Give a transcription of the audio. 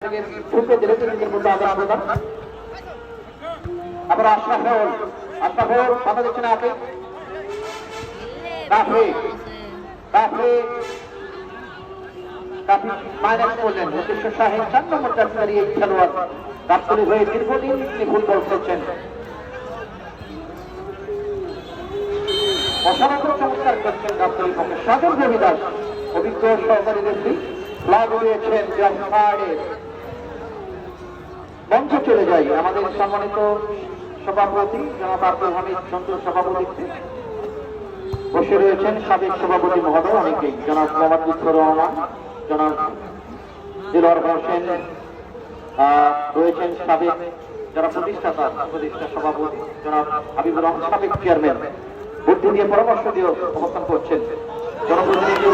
থেকে ঢুকে দিলে তিনজনের মধ্যে আদান প্রদান। আবার আশরাফুল কথা দিচ্ছে না আপনি মাইনাস করলেন। উদ্দেশ্য শাহীন 4 নম্বর জার্সি এই খেলোয়াড় গাবতলী হয়ে দীর্ঘদিন তিনি ফুটবল খেলছেন। অসাধারণ চমৎকার করছেন গাবতলী পক্ষে সাজন রবিদাস অভিজ্ঞ সহকারী রেফারি ফ্ল্যাগ উড়িয়েছেন। মঞ্চে চলে যাই আমাদের সম্মানিত সভাপতি জনাব আব্দুল হামিদ সন্তোষ সভাপতি বসে রয়েছেন সাবেক সভাপতি মহোদয় অনেকেই, জনাব মোহাম্মদ লুৎফর রহমান, জনাব দিলওয়ার হোসেন রয়েছেন সাবেক যারা প্রতিষ্ঠা সভাপতি জনাব হাবিবুর রহমান সাবেক চেয়ারম্যান বুদ্ধি দিয়ে পরামর্শ দিয়ে অবস্থান করছেন জনপ্রতিনিধি